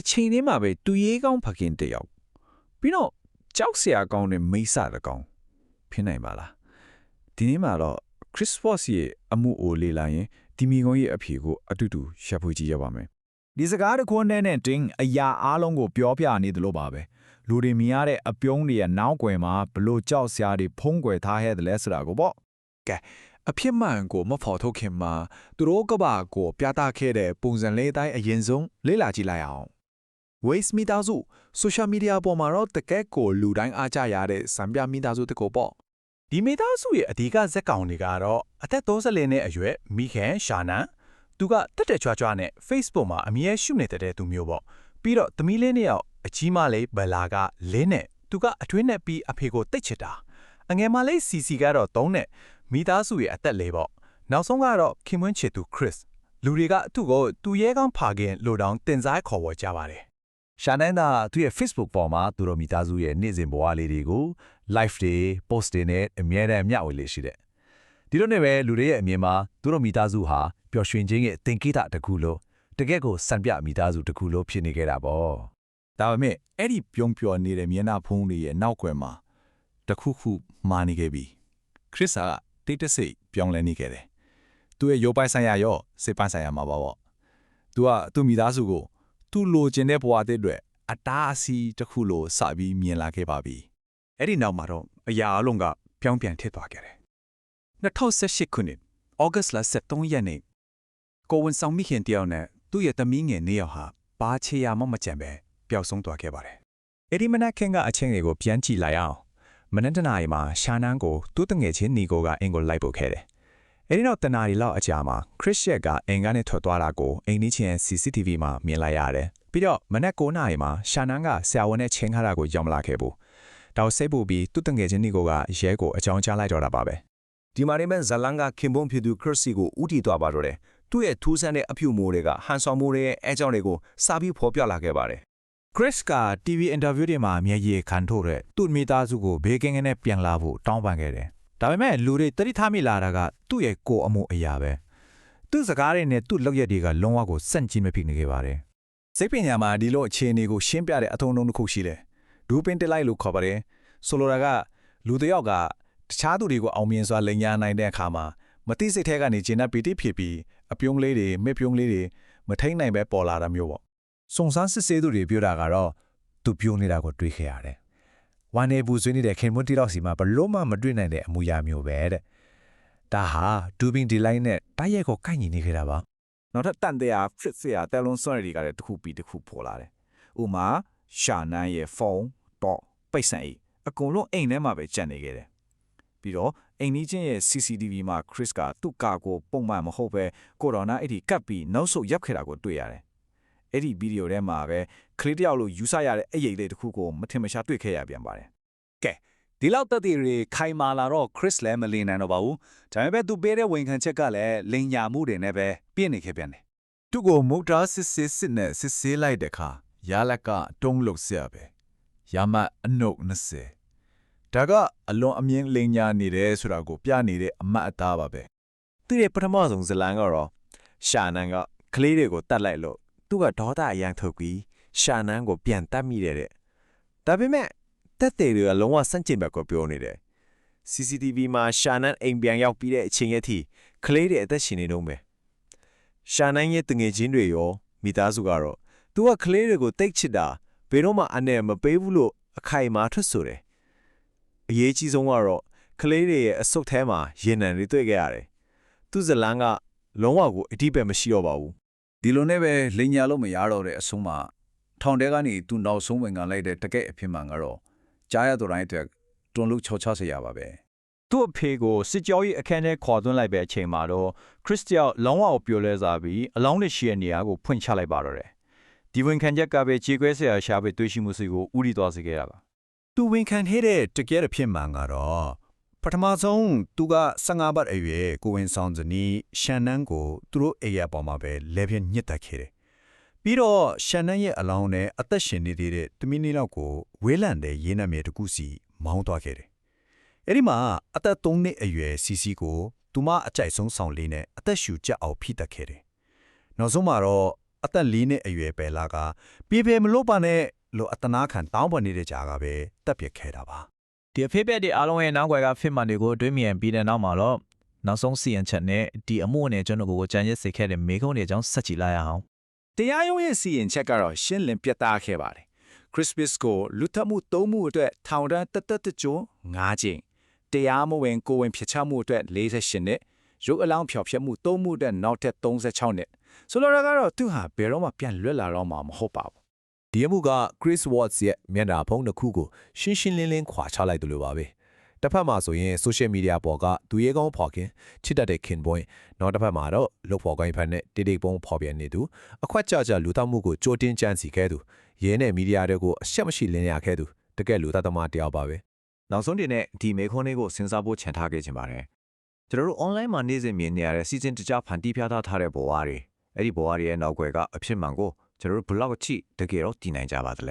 ချိန်ထဲမှာပဲတူရေးကောင်းဖခင်တယောက်ပြီးတော့ကြောက်စရာကောင်းတဲ့မိစ္ဆာတကောင်ဖြစ်နိုင်ပါလားဒီနေ့မှာတော့ Chris Voss ရဲ့အမှုအိုလေးလာရင်ဒီမိကုန်းရဲ့အဖြေကိုအတူတူရှာဖွေကြည့်ရပါမယ်ဒီစကားတစ်ခုနဲ့တင်းအရာအားလုံးကိုပြောပြနေတယ်လို့ပါပဲလူတွေမြင်ရတဲ့အပြုံးတွေရဲ့နောက်ွယ်မှာဘလို့ကြောက်စရာတွေဖုံးကွယ်ထားခဲ့တယ်လဲဆိုတာကိုပေါ့ကဲအဖြစ်မှန်ကိုမဖော်ထုတ်ခင်မှာသူတို့ကဘာကိုပြသခဲ့တဲ့ပုံစံလေးတိုင်းအရင်ဆုံးလေ့လာကြည့်လိုက်အောင် Waste မိသားစု social media ပေါ်မှာတော့တကက်ကိုလူတိုင်းအားကြရတဲ့စံပြမိသားစုတကူပေါ့ဒီမိသားစုရဲ့အဓိကဇက်ကောင်တွေကတော့အသက်34နှစ်အရွယ်မိခင်ရှာနန်သူကတက်တက်ကြွကြွနဲ့ Facebook မှာအမြဲရှုနေတဲ့သူမျိုးပေါ့ပြီးတော့သမီးလေးနှစ်ယောက်အကြီးမလေးဘလာကလင်းနဲ့သူကအတွင်းနဲ့ပြီးအဖေကိုတိတ်ချစ်တာအငယ်မလေးစီစီကတော့3နဲ့မိသားစုရဲ့အသက်လေးပေါ့နောက်ဆုံးကတော့ခင်မွန်းချစ်သူ Chris လူတွေကသူ့ကိုသူရဲကောင်းဖခင်လို့တောင်တင်စားခေါ်ဝေါ်ကြပါတယ်ရှာနန်သာသူ့ရဲ့ Facebook ပေါ်မှာသူတို့မိသားစုရဲ့နေ့စဉ်ဘဝလေးတွေကို live တွေ post တွေနဲ့အမြဲတမ်းမျှဝေလေးရှိတဲ့ဒီလိုနဲ့ပဲလူတွေရဲ့အမြင်မှာသူတို့မိသားစုဟာပျော်ရွှင်ခြင်းရဲ့သင်္ကေတတစ်ခုလို့တကယ့်ကိုစံပြမိသားစုတစ်ခုလို့ဖြစ်နေခဲ့တာပေါ့ဒါပေမဲ့အဲ့ဒီပြုံးပျော်နေတဲ့မျက်နှာဖုံးတွေရဲ့နောက်ွယ်မှာတခုခုမာနေခဲ့ပြီခရစ်စာကတိတ်တဆိတ်ပြောင်းလဲနေခဲ့တယ်သူ့ရဲ့ရုပ်ပိုင်းဆိုင်ရာရောစိတ်ပိုင်းဆိုင်ရာမှာပေါ့သူကသူ့မိသားစုကိုသူ့လိုချင်တဲ့ဘဝတည်းအတွက်အတားအဆီးတစ်ခုလိုစပြီးမြင်လာခဲ့ပါပြီအဲ့ဒီနောက်မှာတော့အရာအလုံးကပြောင်းပြန်ထစ်သွားခဲ့တယ်2018ခုနှစ်ဩဂတ်စ်လ23ရက်နေ့ကိုဝန်ဆောင်မိခင်တယောက်နဲ့သူ့ရဲ့သမီးငယ်2ယောက်ဟာဘာချေရမှမကြံပဲပျောက်ဆုံးသွားခဲ့ပါတယ်အဲ့ဒီမနက်ခင်းကအချင်းတွေကိုပြန်ကြည့်လိုက်အောင်မနက်တနာရီမှာရှာနန်းကိုသူ့တငယ်ချင်းနီကိုကအင်ကိုလိုက်ပို့ခဲ့တယ်အဲ့ဒီနောက်တနာရီလောက်အကြာမှာခရစ်ရှက်ကအင်ကနေထွက်သွားတာကိုအိမ်နီးချင်း CCTV မှာမြင်လိုက်ရတယ်ပြီးတော့မနက်9နာရီမှာရှာနန်းကဆရာဝန်နဲ့ချင်းခါတာကိုရောက်မလာခဲ့ဘူးတောက်စိတ်ပူပြီးသူ့တငယ်ချင်းနီကိုကရဲကိုအကြောင်းကြားလိုက်တော့တာပါပဲဒီမှာနေမဲ့ဇလန်ကခင်ပွန်းဖြစ်သူခရစ်စီကိုဥတီသွားပါတော့တယ်သူ့ရဲ့ထူးဆန်းတဲ့အပြုမိုးတွေကဟန်ဆောင်မိုးတွေရဲ့အဲကြောင့်တွေကိုစာပြီးဖော်ပြလာခဲ့ပါတယ်ခရစ်က TV အင်တာဗျူးတွေမှာမျက်ရည်ခံထိုးတဲ့သူ့မိသားစုကိုဘေးကင်းကင်းနဲ့ပြန်လာဖို့တောင်းပန်ခဲ့တယ်ဒါပေမဲ့လူတွေတတိထားမိလာတာကသူ့ရဲ့ကိုယ်အမှုအရာပဲသူ့စကားတွေနဲ့သူ့လုပ်ရက်တွေကလုံးဝကိုစန့်ကျင်မဖြစ်နေခဲ့ပါတယ်စိတ်ပညာမှာဒီလိုအခြေအနေကိုရှင်းပြတဲ့အထုံးလုံးတစ်ခုရှိတယ်ဒူးပင်တက်လိုက်လို့ခေါ်ပါတယ်ဆိုလိုတာကလူတစ်ယောက်ကတခြားသူတွေကိုအောင်မြင်စွာလိန်ညာနိုင်တဲ့အခါမှာမသိစိတ်ထဲကနေဂျင်းနဲ့ပီတိဖြစ်ပြီးအပြုံးလေးတွေမပြုံးလေးတွေမထိန်နိုင်ပဲပေါ်လာတာမျိုးပေါ့စုံစမ်းစစ်ဆေးသူတွေပြောတာကတော့သူပြုံးနေတာကိုတွေးခဲ့ရတယ်ဝမ်းနေပူဆွေးနေတဲ့ခင်မွန်းတီတော့စီမှာဘလို့မှမတွေ့နိုင်တဲ့အမူအရာမျိုးပဲတဲ့ဒါဟာဒူဘင်းဒီလိုင်းနဲ့တိုက်ရိုက်ကိုကိုက်ညီနေခဲ့တာပါနောက်ထပ်တန်တရားဖရစ်စရာတယ်လွန်စွမ်းတွေကလည်းတစ်ခုပြီးတစ်ခုပေါ်လာတယ်ဥမာရှာနန်းရဲ့ဖုန်းတော့ပိတ်ဆန်အိအကုန်လုံးအိမ်ထဲမှာပဲကျန်နေခဲ့တယ်ပြီးတော့အိမ်နီးချင်းရဲ့ CCTV မှာခရစ်ကသူ့ကာကိုပုံမှန်မဟုတ်ပဲကိုရိုနာအဲ့ဒီကပ်ပြီးနောက်ဆုတ်ရပ်ခဲ့တာကိုတွေ့ရတယ်အဲ့ဒီဗီဒီယိုထဲမှာပဲခရစ်တယောက်လိုယူဆရတဲ့အရေးလေးတစ်ခုကိုမထင်မရှားတွေ့ခဲ့ရပြန်ပါတယ်ကဲဒီလောက်တက်တွေခိုင်မာလာတော့ခရစ်လည်းမလင်းနိုင်တော့ပါဘူးဒါပေမဲ့သူပေးတဲ့ဝန်ခံချက်ကလည်းလိန်ညာမှုတွေနဲ့ပဲပြည့်နေခဲ့ပြန်တယ်သူ့ကိုမုတ်တာစစ်နဲ့စစ်ဆေးလိုက်တဲ့အခါရလက်ကတုံးလို့ဆရပဲရမအနုတ်20ဒါကအလွန်အမြင့်လိန်ညာနေတယ်ဆိုတာကိုပြနေတဲ့အမှတ်အသားပါပဲသူ့ရဲ့ပထမဆုံးဇလန်ကတော့ရှာနန်ကကလေးတွေကိုတတ်လိုက်လို့သူကဒေါသအရန်ထုတ်ပြီးရှာနန်ကိုပြန်တတ်မိတယ်တဲ့ဒါပေမဲ့တက်တဲ့တွေကလုံးဝစန့်ကျင်ဘက်ကိုပြောနေတယ် CCTV မှာရှာနန်အိမ်ပြန်ရောက်ပြီးတဲ့အချိန်ရက်ထိကလေးတွေအသက်ရှင်နေတော့မယ်ရှာနန်ရဲ့တငယ်ချင်းတွေရောမိသားစုကတော့သူကကလေးတွေကိုတိတ်ချစ်တာဘယ်တော့မှအနေမပေးဘူးလို့အခိုင်အမာထွက်ဆိုတယ်အရေးကြီးဆုံးကတော့ကလေးတွေရဲ့အဆုတ်ထဲမှာရင်နံတွေတွေ့ခဲ့ရတယ်သူဇလန်ကလုံးဝကိုအတိပဲမရှိတော့ပါဘူးဒီလိုနဲ့ပဲလိန်ညာလို့မရတော့တဲ့အဆုံးမှာထောင်ထဲကနေသူနောက်ဆုံးဝင်ခံလိုက်တဲ့တကယ့်အဖြစ်မှန်ကတော့ကြားရတဲ့တိုင်းအတွက်တွန်လို့ချောချဆရာပါပဲသူ့အဖေကိုစစ်ကြောရေးအခန်းထဲခေါ်သွင်းလိုက်ပဲအချိန်မှာတော့ခရစ်စတျောက်လောင်းဝကိုပြိုလဲစားပြီးအလောင်းနဲ့ရှိတဲ့နေရာကိုဖွင့်ချလိုက်ပါတော့တယ်ဒီဝန်ခံချက်ကပဲခြေခွဲဆရာရှာပဲတွေ့ရှိမှုစီကိုဥတီသွားစေခဲ့တာပါသူဝန်ခံခဲ့တဲ့တကယ်အဖြစ်မှန်ကတော့ပထမဆုံးသူက15ဘတ်အရွယ်ကိုဝင်ဆောင်ဇနီးရှန်နန်းကိုသူတို့အိယာပေါ်မှာပဲလဲပြညစ်တက်ခဲ့တယ်ပြီးတော့ရှန်နန်းရဲ့အလောင်းနဲ့အသက်ရှင်နေသေးတဲ့တမီးနီလောက်ကိုဝေးလံတဲ့ရေးနံမြေတစ်ခုစီမောင်းသွားခဲ့တယ်အဲ့ဒီမှာအသက်3နှစ်အရွယ်စီစီကိုသူမအကြိုက်ဆုံးဆောင်လေးနဲ့အသက်ရှူကြက်အောင်ဖိတက်ခဲ့တယ်နောက်ဆုံးမှာတော့ အသက်4နှစ်အရွယ်ပဲလာကပြေဖေမလို့ပါနဲ့လို့အတနာခံတောင်းပန်နေတဲ့ကြာကပဲတက်ပြစ်ခဲ့တာပါ ဒီအဖေပြက်ဒီအားလုံးရဲ့နောက်ွယ်က fit မှန်တွေကိုတွေးမြင်ပြီးတဲ့နောက်မှာတော့နောက်ဆုံးစီရင်ချက်နဲ့ဒီအမှုနဲ့ကျွန်တော်ကိုကြံရစ်စေခဲ့တဲ့မိကုန်းတွေအကြောင်းဆက်ကြည့်လိုက်ရအောင် တရားရုံးရဲ့စီရင်ချက်ကတော့ရှင်းလင်းပြတ်သားခဲ့ပါတယ်ခရစ်ပစ်ကိုလူထမှု3မှုအတွက်ထောင်ဒဏ်တကြိုး9ကြိမ်တရားမဝင်ကိုဝင်ဖြစ်ချမှုအတွက်48နှစ်ရုပ်အလောင်းဖျော်ဖြက်မှု3မှုအတွက်နောက်ထပ်36နှစ်ဆိုလိုတာကတော့သူဟာဘယ်တော့မှပြန်လွတ်လာတော့မှာမဟုတ်ပါဘူး ဒီအမှုက Chris Watts ရဲ့မျက်နှာဖုံးတစ်ခုကိုရှင်းရှင်းလင်းလင်းခွာချလိုက်တယ်လို့ပါပဲတစ်ဖက်မှာဆိုရင် social media ပေါ်ကသူရဲကောင်းဖော်ခင်ချစ်တတ်တဲ့ခင်ပွင့်နောက်တစ်ဖက်မှာတော့လုတ်ဖော်ကိုင်းဖက်နဲ့တိတိပုံဖော်ပြနေသူအခွက်ကြလူသားမှုကိုကြိုတင်ကြံစီခဲ့သူရဲနဲ့မီဒီယာတွေကိုအရှက်မရှိလင်းရခဲ့သူတကယ်လူသားသမားတယောက်ပါပဲနောက်ဆုံးတင်တဲ့ဒီမေခွန်းလေးကိုစဉ်းစားဖို့ခြံထားခဲ့ခြင်းပါတယ်ကျွန်တော်တို့ online မှာနေ့စဉ်မြင်နေရတဲ့စီစဉ်တကြဖန်တီးပြသထားတဲ့ဘဝတွေအဲ့ဒီဘဝတွေရဲ့နောက်ွယ်ကအဖြစ်မှန်ကိုကျွန်တော်တို့ဘလောက်အထိတကယ်တော့တည်နိုင်ကြပါသလဲ